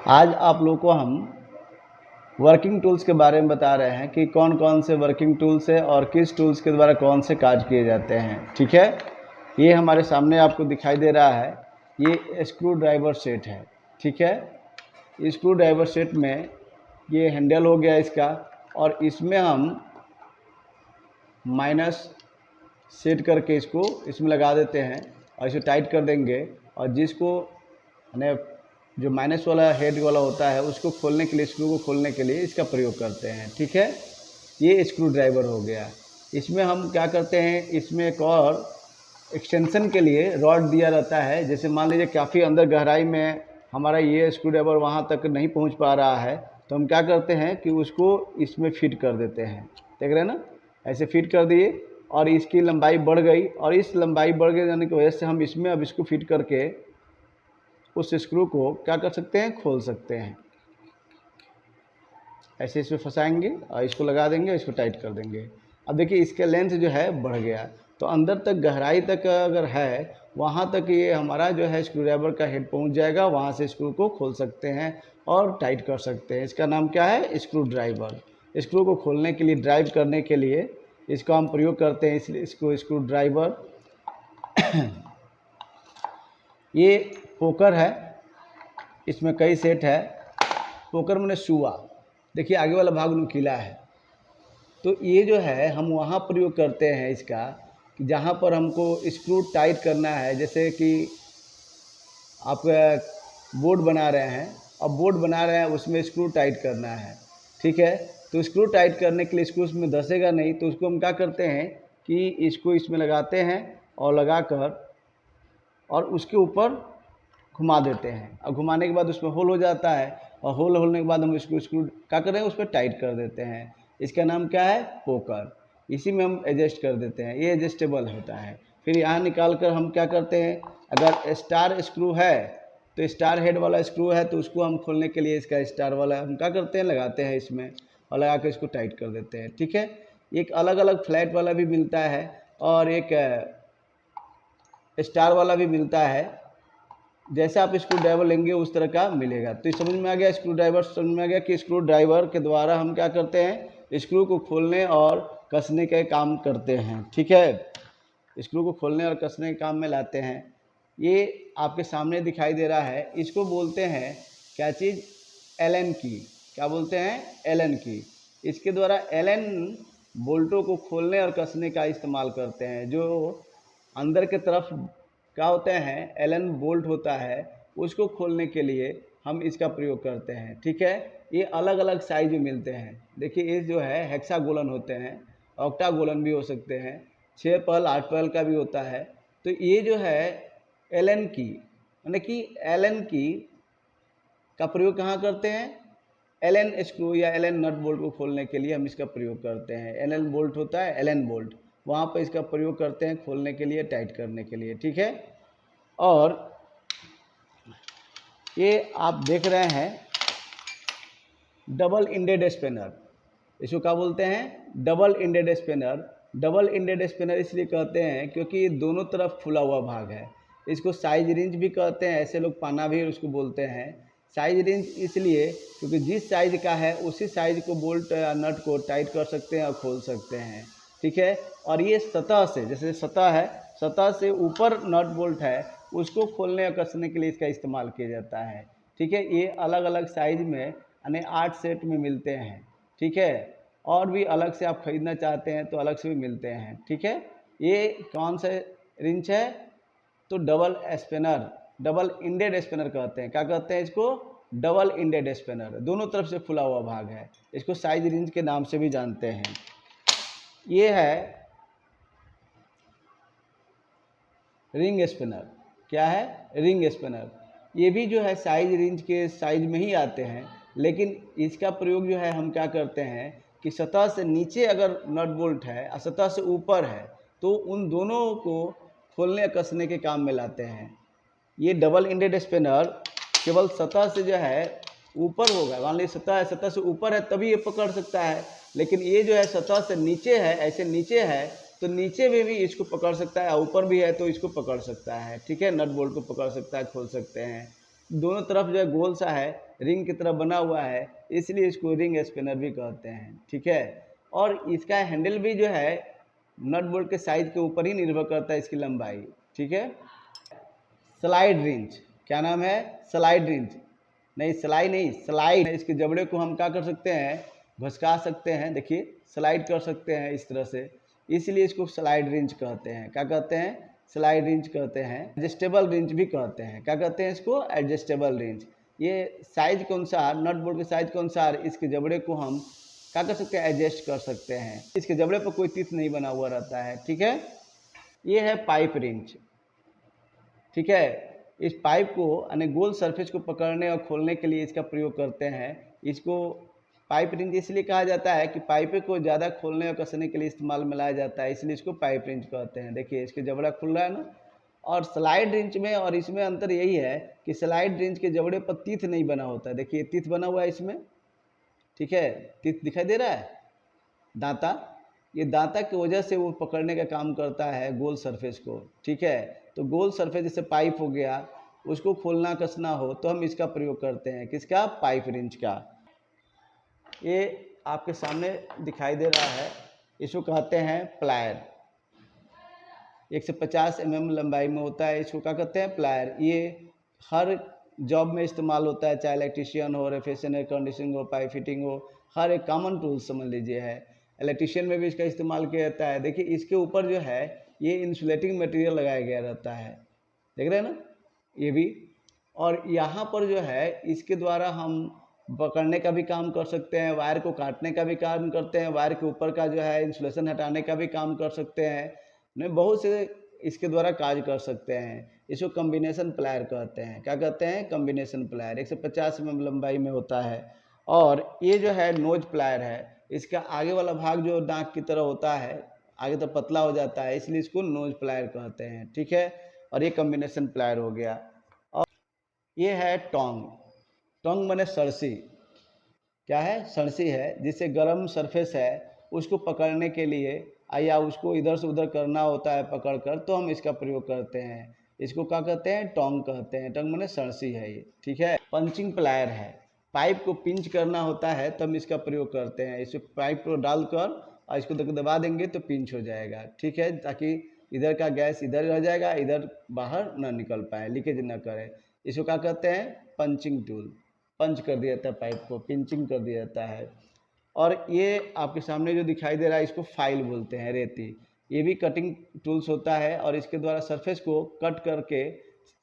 आज आप लोग को हम वर्किंग टूल्स के बारे में बता रहे हैं कि कौन कौन से वर्किंग टूल्स है और किस टूल्स के द्वारा कौन से कार्य किए जाते हैं। ठीक है, ये हमारे सामने आपको दिखाई दे रहा है, ये स्क्रू ड्राइवर सेट है। ठीक है, स्क्रू ड्राइवर सेट में ये हैंडल हो गया इसका, और इसमें हम माइनस सेट करके इसको इसमें लगा देते हैं और इसे टाइट कर देंगे, और जिसको जो माइनस वाला हेड वाला होता है उसको खोलने के लिए, स्क्रू को खोलने के लिए इसका प्रयोग करते हैं। ठीक है, ये स्क्रू ड्राइवर हो गया। इसमें हम क्या करते हैं, इसमें एक और एक्सटेंशन के लिए रॉड दिया रहता है। जैसे मान लीजिए काफ़ी अंदर गहराई में हमारा ये स्क्रू ड्राइवर वहाँ तक नहीं पहुँच पा रहा है, तो हम क्या करते हैं कि उसको इसमें फिट कर देते हैं। देख रहे हैं ना, ऐसे फिट कर दिए और इसकी लंबाई बढ़ गई, और इस लंबाई बढ़ गई जाने की वजह से हम इसमें अब इसको फिट करके उस स्क्रू को क्या कर सकते हैं, खोल सकते हैं। ऐसे इसमें फंसाएंगे और इसको लगा देंगे, इसको टाइट कर देंगे। अब देखिए इसका लेंथ जो है बढ़ गया, तो अंदर तक गहराई तक अगर है वहाँ तक ये हमारा जो है स्क्रू ड्राइवर का हेड पहुँच जाएगा। वहाँ से स्क्रू को खोल सकते हैं और टाइट कर सकते हैं। इसका नाम क्या है, स्क्रू ड्राइवर। स्क्रू को खोलने के लिए, ड्राइव करने के लिए इसको हम प्रयोग करते हैं, इसलिए इसको स्क्रू ड्राइवर। ये पोकर है, इसमें कई सेट है। पोकर मैंने सुआ, देखिए आगे वाला भाग नुकीला है, तो ये जो है हम वहाँ प्रयोग करते हैं इसका, कि जहाँ पर हमको स्क्रू टाइट करना है। जैसे कि आप बोर्ड बना रहे हैं, अब बोर्ड बना रहे हैं उसमें स्क्रू टाइट करना है। ठीक है, तो स्क्रू टाइट करने के लिए स्क्रू उसमें धंसेगा नहीं, तो उसको हम क्या करते हैं कि इसको इसमें लगाते हैं और लगाकर और उसके ऊपर घुमा देते हैं, और घुमाने के बाद उसमें होल हो जाता है, और होल होने के बाद हम इसको स्क्रू क्या कर रहे हैं, उस पर टाइट कर देते हैं। इसका नाम क्या है, पोकर। इसी में हम एडजस्ट कर देते हैं, ये एडजस्टेबल होता है। फिर यहाँ निकाल कर हम क्या करते हैं, अगर स्टार स्क्रू है तो स्टार हेड वाला स्क्रू है तो उसको हम खोलने के लिए इसका स्टार वाला हम क्या करते हैं, लगाते हैं इसमें और लगा कर इसको टाइट कर देते हैं। ठीक है, एक अलग अलग फ्लैट वाला भी मिलता है और एक स्टार वाला भी मिलता है। जैसे आप स्क्रू ड्राइवर लेंगे उस तरह का मिलेगा। तो समझ में आ गया, स्क्रू ड्राइवर समझ में आ गया कि स्क्रू ड्राइवर के द्वारा हम क्या करते हैं, स्क्रू को खोलने और कसने के काम करते हैं। ठीक है, स्क्रू को खोलने और कसने के काम में लाते हैं। ये आपके सामने दिखाई दे रहा है, इसको बोलते हैं क्या चीज़, एलन की। क्या बोलते हैं, एलन की। इसके द्वारा एलन बोल्टों को खोलने और कसने का इस्तेमाल करते हैं। जो अंदर के तरफ क्या होते हैं, एलन बोल्ट होता है, उसको खोलने के लिए हम इसका प्रयोग करते हैं। ठीक है, ये अलग अलग साइज में मिलते हैं। देखिए ये जो है हेक्सागोलन होते हैं, ऑक्टागोलन भी हो सकते हैं, 6 पल 8 पल का भी होता है। तो ये जो है एलन की, यानी कि एलन की का प्रयोग कहाँ करते हैं, एलन स्क्रू या एलन नट बोल्ट को खोलने के लिए हम इसका प्रयोग करते हैं। एलन बोल्ट होता है, एलन बोल्ट, वहाँ पर इसका प्रयोग करते हैं खोलने के लिए, टाइट करने के लिए। ठीक है, और ये आप देख रहे हैं डबल इंडेड स्पिनर, इसको क्या बोलते हैं, double ended spinner. Double ended spinner इसलिए कहते हैं क्योंकि ये दोनों तरफ फुला हुआ भाग है। इसको साइज रेंज भी कहते हैं, ऐसे लोग पाना भी उसको बोलते हैं। साइज रेंज इसलिए क्योंकि जिस साइज का है उसी साइज को बोल्ट या नट को टाइट कर सकते हैं और खोल सकते हैं। ठीक है, और ये सतह से, जैसे सतह है, सतह से ऊपर नट बोल्ट है, उसको खोलने और कसने के लिए इसका इस्तेमाल किया जाता है। ठीक है, ये अलग अलग साइज में यानी 8 सेट में मिलते हैं। ठीक है, और भी अलग से आप ख़रीदना चाहते हैं तो अलग से भी मिलते हैं। ठीक है, ये कौन सा रिंच है, तो double spinner, double ended spinner कहते हैं। क्या कहते हैं इसको, डबल इंडेड स्पिनर, दोनों तरफ से फुला हुआ भाग है। इसको साइज रिंच के नाम से भी जानते हैं। ये है रिंग स्पिनर। क्या है, रिंग स्पिनर। ये भी जो है साइज रेंज के साइज में ही आते हैं, लेकिन इसका प्रयोग जो है हम क्या करते हैं कि सतह से नीचे अगर नट बोल्ट है और सतह से ऊपर है तो उन दोनों को खोलने कसने के काम में लाते हैं। ये डबल इंडेड स्पिनर केवल सतह से जो है ऊपर होगा, मान लीजिए सतह है, सतह से ऊपर है तभी ये पकड़ सकता है, लेकिन ये जो है सतह से नीचे है, ऐसे नीचे है तो नीचे में भी इसको पकड़ सकता है, ऊपर भी है तो इसको पकड़ सकता है। ठीक है, नट बोल्ट को पकड़ सकता है, खोल सकते हैं। दोनों तरफ जो है गोल सा है, रिंग की तरह बना हुआ है, इसलिए इसको रिंग स्पिनर भी कहते हैं। ठीक है, और इसका हैंडल भी जो है नट बोल्ट के साइज के ऊपर ही निर्भर करता है इसकी लंबाई। ठीक है, स्लाइड रिंच, क्या नाम है? स्लाइड रिंच, नहीं स्लाई नहीं, स्लाइड। इसके जबड़े को हम क्या कर सकते हैं? घसका सकते हैं, देखिए स्लाइड कर सकते हैं इस तरह से, इसलिए इसको स्लाइड रिंच कहते हैं। क्या कहते हैं? स्लाइड रिंच कहते हैं। एडजस्टेबल रिंच भी कहते हैं। क्या कहते हैं इसको? Adjustable wrench. ये साइज के अनुसार, नट बोल्ट के साइज के अनुसार इसके जबड़े को हम क्या कर सकते हैं? एडजस्ट कर सकते हैं। इसके जबड़े पर कोई तीत नहीं बना हुआ रहता है। ठीक है, ये है पाइप रिंच। ठीक है, इस पाइप को यानी गोल सरफेस को पकड़ने और खोलने के लिए इसका प्रयोग करते हैं। इसको पाइप रिंच इसलिए कहा जाता है कि पाइप को ज़्यादा खोलने और कसने के लिए इस्तेमाल में लाया जाता है, इसलिए इसको पाइप रिंच कहते हैं। देखिए इसके जबड़ा खुल रहा है ना। और स्लाइड रिंच में और इसमें अंतर यही है कि स्लाइड रिंच के जबड़े पर तीत नहीं बना होता है। देखिए तीत बना हुआ है इसमें। ठीक है, तीत दिखाई दे रहा है, दांता। ये दांता की वजह से वो पकड़ने का काम करता है गोल सरफेस को। ठीक है, तो गोल सरफेस जैसे पाइप हो गया, उसको खोलना कसना हो तो हम इसका प्रयोग करते हैं। किसका? पाइप रिंच का। ये आपके सामने दिखाई दे रहा है, इसको कहते हैं प्लायर। 150 mm लंबाई में होता है, इसको क्या कहते हैं? प्लायर। ये हर जॉब में इस्तेमाल होता है, चाहे इलेक्ट्रिशियन हो, रेफ्रिजरेशन, एयर कंडीशनिंग हो, पाइप फिटिंग हो, हर एक कॉमन टूल समझ लीजिए है। इलेक्ट्रिशियन में भी इसका इस्तेमाल किया जाता है। देखिए इसके ऊपर जो है ये इंसुलेटिंग मटेरियल लगाया गया रहता है, देख रहे हैं ना, ये भी। और यहाँ पर जो है इसके द्वारा हम पकड़ने का भी काम कर सकते हैं, वायर को काटने का भी काम करते हैं, वायर के ऊपर का जो है इंसुलेशन हटाने का भी काम कर सकते हैं, नहीं बहुत से इसके द्वारा कार्य कर सकते हैं। इसको कॉम्बिनेशन प्लायर कहते हैं। क्या कहते हैं? Combination plier. 150 mm लंबाई में होता है। और ये जो है नोज प्लायर है, इसका आगे वाला भाग जो नाक की तरह होता है, आगे तो पतला हो जाता है, इसलिए इसको नोज प्लायर कहते हैं। ठीक है, और ये कॉम्बिनेशन प्लायर हो गया। और ये है टोंग। टोंग माने सरसी। क्या है? सरसी है, जिससे गर्म सरफेस है उसको पकड़ने के लिए या उसको इधर से उधर करना होता है पकड़कर, तो हम इसका प्रयोग करते हैं। इसको क्या कहते हैं? टोंग कहते हैं। टोंग माने सरसी है ये। ठीक है, पंचिंग प्लायर है, पाइप को पिंच करना होता है तो हम इसका प्रयोग करते हैं। इसे पाइप को डालकर और इसको दबा देंगे तो पिंच हो जाएगा। ठीक है, ताकि इधर का गैस इधर रह जाएगा, इधर बाहर ना निकल पाए, लीकेज ना करे। इसको क्या कहते हैं? Punching tool. पंच कर दिया जाता है पाइप को, पिंचिंग कर दिया जाता है। और ये आपके सामने जो दिखाई दे रहा है इसको फाइल बोलते हैं, रेती। ये भी कटिंग टूल्स होता है और इसके द्वारा सरफेस को कट करके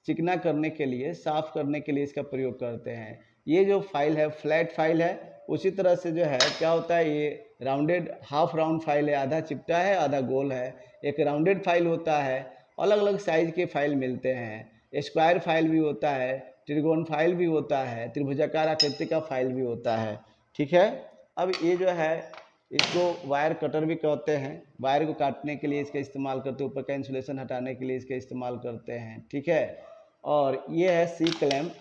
चिकना करने के लिए, साफ करने के लिए इसका प्रयोग करते हैं। ये जो फाइल है फ्लैट फाइल है, उसी तरह से जो है क्या होता है, ये राउंडेड हाफ राउंड फाइल है, आधा चिपटा है आधा गोल है। एक राउंडेड फाइल होता है, अलग अलग साइज के फाइल मिलते हैं। स्क्वायर फाइल भी होता है, त्रिकोण फाइल भी होता है, त्रिभुजाकार आकृति का फाइल भी होता है। ठीक है, अब ये जो है इसको वायर कटर भी कहते हैं। वायर को काटने के लिए इसका इस्तेमाल करते हैं, ऊपर का इंसुलेशन हटाने के लिए इसका इस्तेमाल करते हैं। ठीक है, और ये है सी क्लैंप।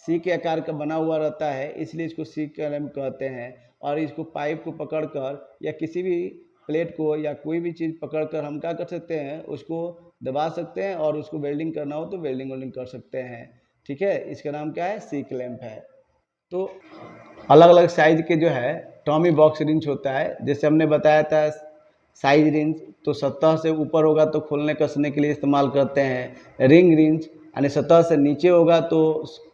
सी के आकार का बना हुआ रहता है, इसलिए इसको सी क्लैंप कहते हैं। और इसको पाइप को पकड़कर या किसी भी प्लेट को या कोई भी चीज़ पकड़कर हम क्या कर सकते हैं, उसको दबा सकते हैं, और उसको वेल्डिंग करना हो तो वेल्डिंग कर सकते हैं। ठीक है, इसका नाम क्या है? सी क्लैंप है। तो अलग अलग साइज के जो है टॉमी बॉक्स रिंच होता है, जैसे हमने बताया था साइज रिंच तो सतह से ऊपर होगा तो खोलने कसने के लिए इस्तेमाल करते हैं। रिंग रिंच यानी सतह से नीचे होगा तो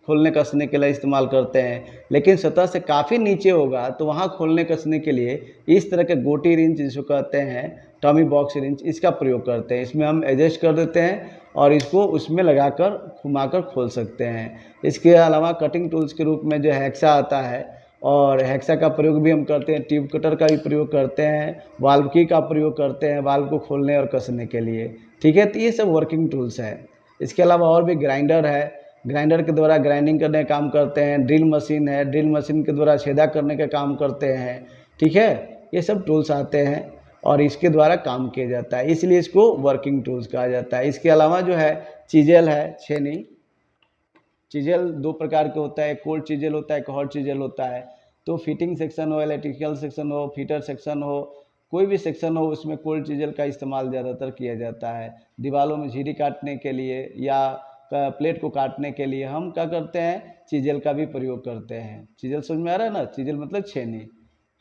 खोलने कसने के लिए इस्तेमाल करते हैं, लेकिन सतह से काफ़ी नीचे होगा तो वहाँ खोलने कसने के लिए इस तरह के गोटी रिंच जिसको कहते हैं टॉमी बॉक्स रिंच, इसका प्रयोग करते हैं। इसमें हम एडजस्ट कर देते हैं और इसको उसमें लगाकर घुमाकर खोल सकते हैं। इसके अलावा कटिंग टूल्स के रूप में जो हेक्सा आता है, और हेक्सा का प्रयोग भी हम करते हैं, ट्यूब कटर का भी प्रयोग करते हैं, वाल्व की का प्रयोग करते हैं वाल्व को खोलने और कसने के लिए। ठीक है, तो ये सब वर्किंग टूल्स हैं। इसके अलावा और भी ग्राइंडर है, ग्राइंडर के द्वारा ग्राइंडिंग करने का काम करते हैं। ड्रिल मशीन है, ड्रिल मशीन के द्वारा छेदा करने का काम करते हैं। ठीक है, ये सब टूल्स आते हैं और इसके द्वारा काम किया जाता है, इसलिए इसको वर्किंग टूल्स कहा जाता है। इसके अलावा जो है चीजेल है, छेनी। चीजेल दो प्रकार के होता है, एक कोल्ड चीजेल होता है, एक हॉट चीजेल होता है। तो फिटिंग सेक्शन हो, इलेक्ट्रिकल सेक्शन हो, फीटर सेक्शन हो, कोई भी सेक्शन हो, उसमें कोल्ड चीजेल का इस्तेमाल ज़्यादातर किया जाता है। दीवारों में झिरी काटने के लिए या प्लेट को काटने के लिए हम क्या करते हैं, चीजल का भी प्रयोग करते हैं। चीजल समझ में आ रहा है ना, चीजल मतलब छेनी।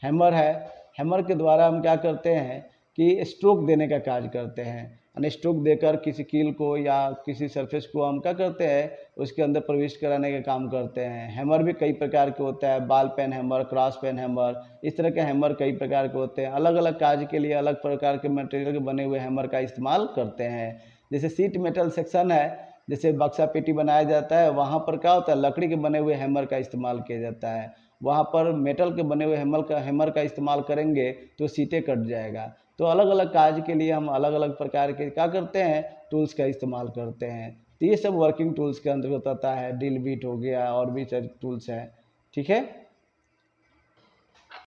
हैमर है, हैमर के द्वारा हम क्या करते हैं कि स्ट्रोक देने का कार्य करते हैं, यानी स्ट्रोक देकर किसी कील को या किसी सरफेस को हम क्या करते हैं, उसके अंदर प्रविष्ट कराने का काम करते हैं। हैमर भी कई प्रकार के होता है, ball peen hammer, cross peen hammer, इस तरह के हैमर कई प्रकार के होते हैं। अलग अलग कार्य के लिए अलग प्रकार के मटेरियल के बने हुए हैमर का इस्तेमाल करते हैं। जैसे सीट मेटल सेक्शन है, जैसे बक्सा पेटी बनाया जाता है, वहाँ पर क्या होता है, लकड़ी के बने हुए हैमर का इस्तेमाल किया जाता है। वहाँ पर मेटल के बने हुए हैमर का इस्तेमाल करेंगे तो सीटें कट जाएगा। तो अलग अलग कार्य के लिए हम अलग अलग प्रकार के क्या करते हैं, टूल्स का इस्तेमाल करते हैं। तो ये सब वर्किंग टूल्स के अंतर्गत आता है। ड्रिल बिट हो गया और भी टूल्स हैं, ठीक है।